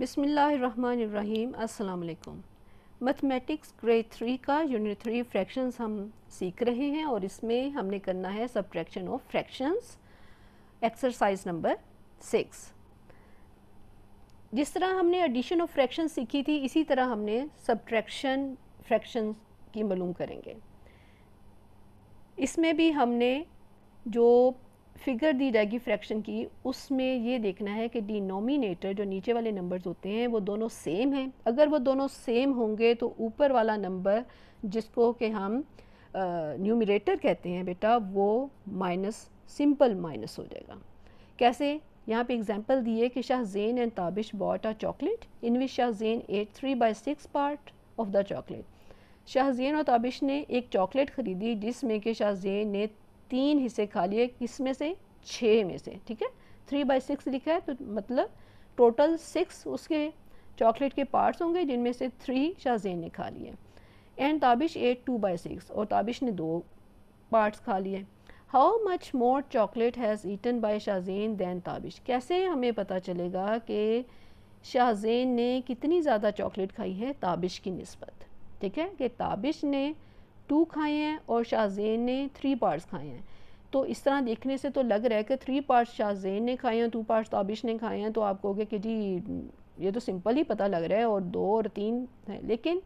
बिस्मिल्लाहिर्रहमानिर्रहीम। अस्सलाम वालेकुम। मैथमेटिक्स ग्रेड 3 का यूनिट 3 फ्रैक्शंस हम सीख रहे हैं और इसमें हमने करना है subtraction of fractions, exercise number 6। जिस तरह हमने एडिशन ऑफ फ्रैक्शन सीखी थी, इसी तरह हमने सब्ट्रैक्शन फ्रैक्शन की मालूम करेंगे। इसमें भी हमने जो फिगर दी जाएगी फ्रैक्शन की, उसमें ये देखना है कि डिनोमिनेटर जो नीचे वाले नंबर्स होते हैं वो दोनों सेम हैं। अगर वो दोनों सेम होंगे तो ऊपर वाला नंबर जिसको कि हम न्यूमरेटर कहते हैं बेटा, वो माइनस, सिंपल माइनस हो जाएगा। कैसे? यहाँ पे एग्जांपल दिए कि Shahzen and Tabish bought a chocolate in which Shahzen ate 3/6 part of the chocolate. Shahzen और ताबिश ने एक चॉकलेट ख़रीदी जिसमें कि शाहज़ेन ने 3 हिस्से खा लिए। किस में से? 6 में से। ठीक है, 3/6 लिखा है तो मतलब टोटल 6 उसके चॉकलेट के पार्ट्स होंगे जिनमें से 3 शाहज़ेन ने खा लिए। एंड ताबिश एट 2/6, और ताबिश ने 2 पार्ट्स खा लिए। How much more chocolate has eaten by Shahzen than Tabish. कैसे हमें पता चलेगा कि शाहज़ेन ने कितनी ज़्यादा चॉकलेट खाई है ताबिश की निस्बत। ठीक है, कि ताबिश ने 2 खाए हैं और शाहज़ेन ने 3 पार्ट्स खाए हैं। तो इस तरह देखने से तो लग रहा है कि 3 पार्ट्स शाहज़ेन ने खाए हैं, 2 पार्ट्स ताबिश ने खाए हैं। तो आप कहोगे कि जी ये तो सिंपल ही पता लग रहा है और 2 और 3 है। लेकिन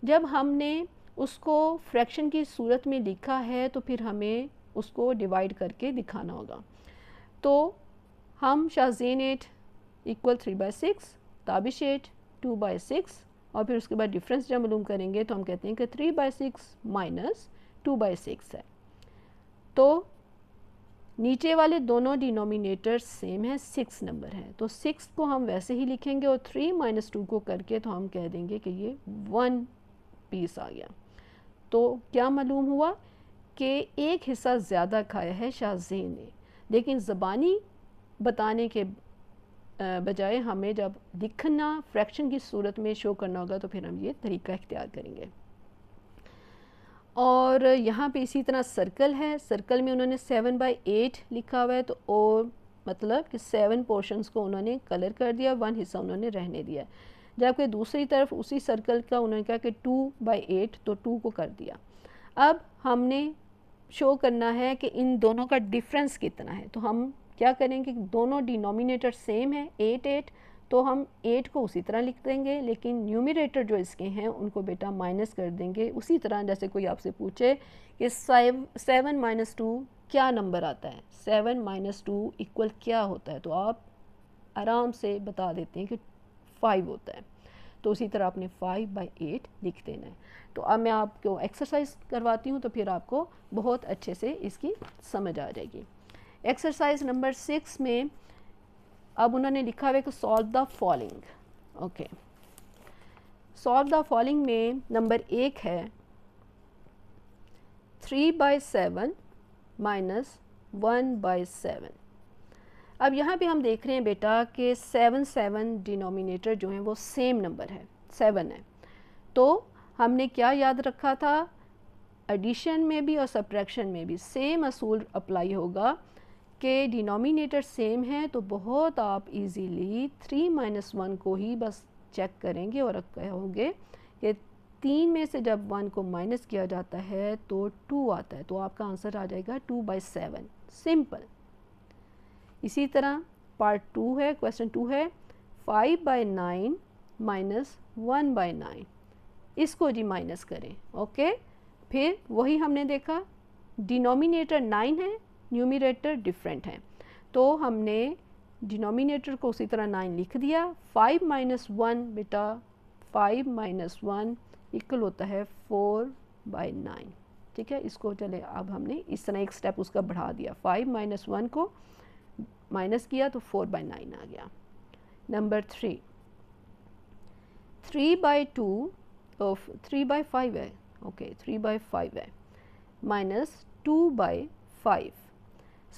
जब हमने उसको फ्रैक्शन की सूरत में लिखा है तो फिर हमें उसको डिवाइड करके दिखाना होगा। तो हम शाहज़ेन एट इक्वल 3/6, ताबिश एट 2/6, और फिर उसके बाद डिफरेंस जब मालूम करेंगे तो हम कहते हैं कि 3/6 माइनस 2/6 है। तो नीचे वाले दोनों डिनोमिनेटर सेम है, 6 नंबर है, तो 6 को हम वैसे ही लिखेंगे और 3 माइनस 2 को करके तो हम कह देंगे कि ये 1 पीस आ गया। तो क्या मालूम हुआ कि एक हिस्सा ज़्यादा खाया है शाहज़ेन ने, लेकिन ज़बानी बताने के बजाय हमें जब दिखना फ्रैक्शन की सूरत में शो करना होगा तो फिर हम ये तरीका इख्तियार करेंगे। और यहाँ पे इसी तरह सर्कल है, सर्कल में उन्होंने 7/8 लिखा हुआ है, तो और मतलब कि 7 पोर्शंस को उन्होंने कलर कर दिया, 1 हिस्सा उन्होंने रहने दिया। जबकि दूसरी तरफ उसी सर्कल का उन्होंने कहा कि 2/8, तो 2 को कर दिया। अब हमने शो करना है कि इन दोनों का डिफरेंस कितना है। तो हम क्या करेंगे, दोनों डिनोमिनेटर सेम है 8 तो हम 8 को उसी तरह लिख देंगे, लेकिन न्यूमरेटर जो इसके हैं उनको बेटा माइनस कर देंगे। उसी तरह जैसे कोई आपसे पूछे कि 7 माइनस 2 क्या नंबर आता है, 7 माइनस 2 इक्वल क्या होता है, तो आप आराम से बता देते हैं कि 5 होता है। तो उसी तरह आपने 5/8 लिख देना है। तो अब मैं आपको एक्सरसाइज करवाती हूँ तो फिर आपको बहुत अच्छे से इसकी समझ आ जाएगी। एक्सरसाइज नंबर 6 में अब उन्होंने लिखा हुआ है कि solve the following. Okay, solve the following में नंबर 1 है 3/7 माइनस 1/7। अब यहाँ पे हम देख रहे हैं बेटा कि 7 डिनोमिनेटर जो हैं वो सेम नंबर है, 7 है। तो हमने क्या याद रखा था, एडिशन में भी और सब्ट्रैक्शन में भी सेम असूल अप्लाई होगा कि डिनोमिनेटर सेम है तो बहुत आप इजीली 3 - 1 को ही बस चेक करेंगे और कहोगे कि 3 में से जब 1 को माइनस किया जाता है तो 2 आता है, तो आपका आंसर आ जाएगा 2/7, सिंपल। इसी तरह पार्ट 2 है, क्वेश्चन 2 है 5/9 माइनस 1/9, इसको जी माइनस करें। ओके, फिर वही हमने देखा डिनोमिनेटर 9 है, न्यूमरेटर डिफरेंट है, तो हमने डिनोमिनेटर को उसी तरह 9 लिख दिया। 5 - 1 बेटा 5 - 1 इक्वल होता है 4/9। ठीक है, इसको चले अब हमने इस तरह एक स्टेप उसका बढ़ा दिया, 5 - 1 को माइनस किया तो 4/9 आ गया। नंबर 3 3/2 ऑफ 3/5 है। ओके, 3/5 है माइनस 2/5।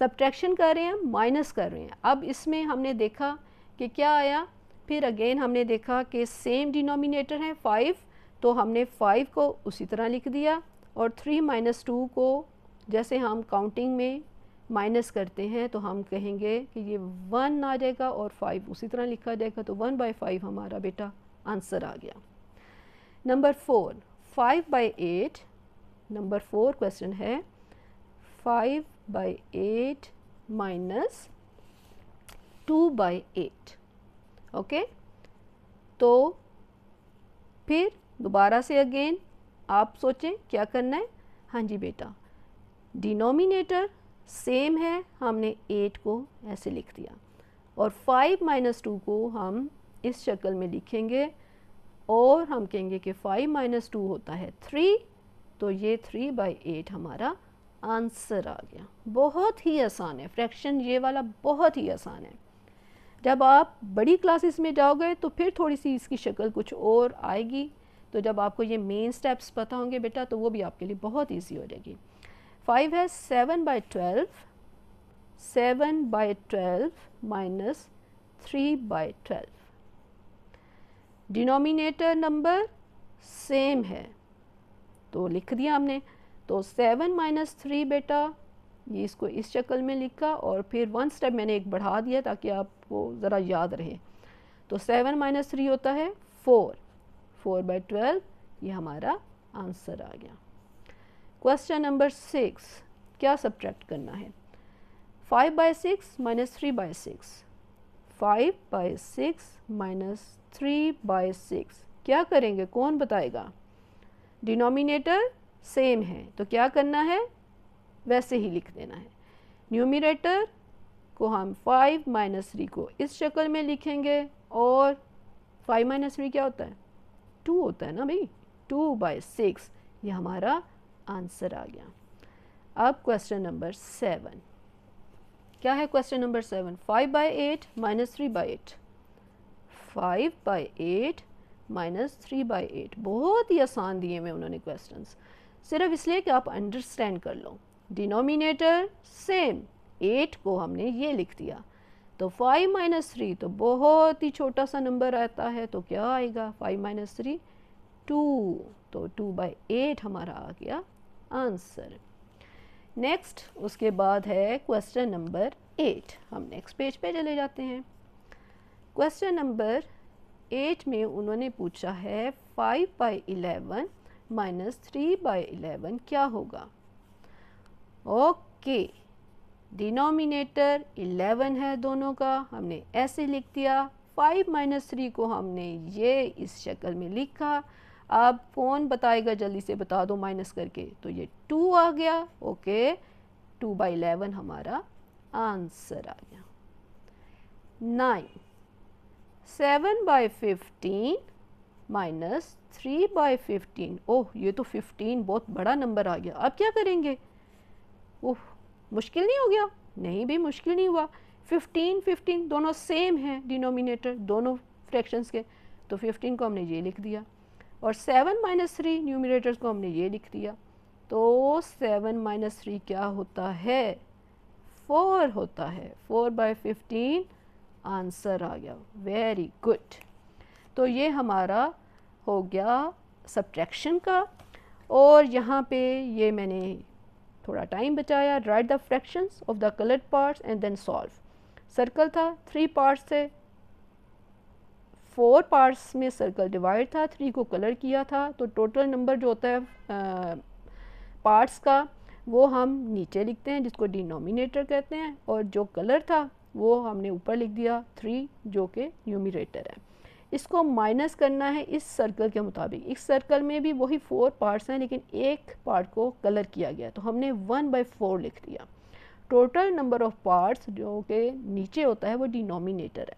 सब्ट्रैक्शन कर रहे हैं, माइनस कर रहे हैं। अब इसमें हमने देखा कि क्या आया, फिर अगेन हमने देखा कि सेम डिनोमिनेटर है 5, तो हमने 5 को उसी तरह लिख दिया और 3 - 2 को जैसे हम काउंटिंग में माइनस करते हैं तो हम कहेंगे कि ये 1 आ जाएगा और 5 उसी तरह लिखा जाएगा, तो 1/5 हमारा बेटा आंसर आ गया। नंबर 4, 5/8। नंबर 4 क्वेश्चन है 5/8 माइनस 2/8। ओके, तो फिर दोबारा से अगेन आप सोचें क्या करना है। हाँ जी बेटा, डिनोमिनेटर सेम है, हमने 8 को ऐसे लिख दिया और 5 माइनस 2 को हम इस शक्ल में लिखेंगे और हम कहेंगे कि 5 माइनस 2 होता है 3, तो ये 3/8 हमारा आंसर आ गया। बहुत ही आसान है फ्रैक्शन, ये वाला बहुत ही आसान है। जब आप बड़ी क्लासेस में जाओगे तो फिर थोड़ी सी इसकी शक्ल कुछ और आएगी, तो जब आपको ये मेन स्टेप्स पता होंगे बेटा तो वो भी आपके लिए बहुत ईजी हो जाएगी। 5 है 7/12, 7/12 माइनस 3/12। डिनोमिनेटर नंबर सेम है तो लिख दिया हमने, तो 7 माइनस 3 बेटा ये इसको इस शक्ल में लिखा और फिर 1 स्टेप मैंने एक बढ़ा दिया ताकि आपको ज़रा याद रहे। तो 7 माइनस 3 होता है 4, 4/12 ये हमारा आंसर आ गया। क्वेश्चन नंबर 6, क्या सब्ट्रैक्ट करना है। 5/6 माइनस 3/6, 5/6 माइनस 3/6 क्या करेंगे, कौन बताएगा। डिनोमिनेटर सेम है तो क्या करना है, वैसे ही लिख देना है। न्यूमरेटर को हम 5 माइनस 3 को इस शक्ल में लिखेंगे और 5 माइनस 3 क्या होता है, 2 होता है ना भाई, 2/6 ये हमारा आंसर आ गया। अब क्वेश्चन नंबर 7, क्या है क्वेश्चन नंबर 7, 5/8 माइनस 3/8, 5/8 माइनस 3/8। बहुत ही आसान दिए हुए उन्होंने क्वेश्चंस, सिर्फ इसलिए कि आप अंडरस्टैंड कर लो। डिनोमिनेटर सेम, 8 को हमने ये लिख दिया, तो 5 माइनस 3 तो बहुत ही छोटा सा नंबर आता है, तो क्या आएगा 5 माइनस 3 2, तो 2/8 हमारा आ गया आंसर। नेक्स्ट उसके बाद है क्वेश्चन नंबर 8। हम नेक्स्ट पेज पे चले जाते हैं। क्वेश्चन नंबर 8 में उन्होंने पूछा है 5/11 माइनस 3/11 क्या होगा। ओके, डिनोमिनेटर 11 है दोनों का, हमने ऐसे लिख दिया। 5 माइनस 3 को हमने ये इस शक्ल में लिखा। अब कौन बताएगा, जल्दी से बता दो माइनस करके, तो ये 2 आ गया। ओके, 2/11 हमारा आंसर आ गया। 9, 7/15 माइनस 3/15। ओह, ये तो 15 बहुत बड़ा नंबर आ गया, अब क्या करेंगे। ओह, मुश्किल नहीं हो गया, नहीं भी मुश्किल नहीं हुआ। 15 15 दोनों सेम हैं डिनोमिनेटर दोनों फ्रैक्शंस के, तो 15 को हमने ये लिख दिया और 7 माइनस 3 न्यूमरेटर्स को हमने ये लिख दिया। तो 7 माइनस 3 क्या होता है, 4 होता है। 4/15 आंसर आ गया। वेरी गुड, तो ये हमारा हो गया सब्ट्रैक्शन का। और यहाँ पे ये मैंने थोड़ा टाइम बचाया। Write the fractions of the coloured parts and then solve. Circle था, 3 पार्ट्स थे, 4 पार्ट्स में सर्कल डिवाइड था, 3 को कलर किया था, तो टोटल नंबर जो होता है पार्ट्स का वो हम नीचे लिखते हैं जिसको डिनोमिनेटर कहते हैं, और जो कलर था वो हमने ऊपर लिख दिया 3 जो कि न्यूमरेटर है। इसको माइनस करना है इस सर्कल के मुताबिक। इस सर्कल में भी वही 4 पार्ट्स हैं लेकिन एक पार्ट को कलर किया गया, तो हमने 1/4 लिख दिया। टोटल नंबर ऑफ पार्ट्स जो कि नीचे होता है वो डिनोमिनेटर है।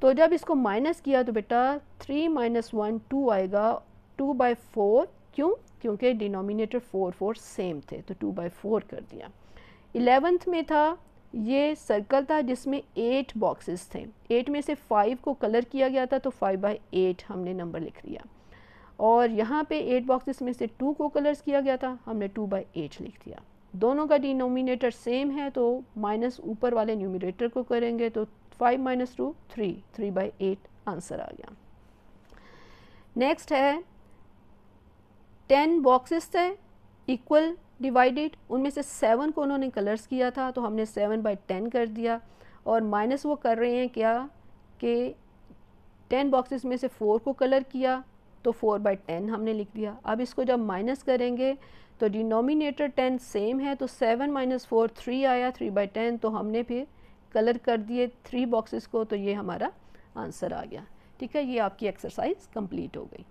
तो जब इसको माइनस किया तो बेटा 3 - 1 2 आएगा, 2/4। क्यों, क्योंकि डिनोमिनेटर 4 4 सेम थे, तो 2/4 कर दिया। 11th में था, ये सर्कल था जिसमें 8 बॉक्सेस थे, 8 में से 5 को कलर किया गया था, तो 5/8 हमने नंबर लिख दिया। और यहाँ पे 8 बॉक्सेस में से 2 को कलर्स किया गया था, हमने 2/8 लिख दिया। दोनों का डिनोमिनेटर सेम है तो माइनस ऊपर वाले न्यूमरेटर को करेंगे, तो 5 - 2 3, 3/8 आंसर आ गया। नेक्स्ट है 10 बॉक्सेस थे, इक्वल डिवाइडेड, उनमें से 7 को उन्होंने कलर्स किया था तो हमने 7/10 कर दिया, और माइनस वो कर रहे हैं क्या कि 10 बॉक्सेस में से 4 को कलर किया तो 4/10 हमने लिख दिया। अब इसको जब माइनस करेंगे तो डिनोमिनेटर 10 सेम है, तो 7 - 4 3 आया, 3/10, तो हमने फिर कलर कर दिए 3 बॉक्सेस को, तो ये हमारा आंसर आ गया। ठीक है, ये आपकी एक्सरसाइज कंप्लीट हो गई।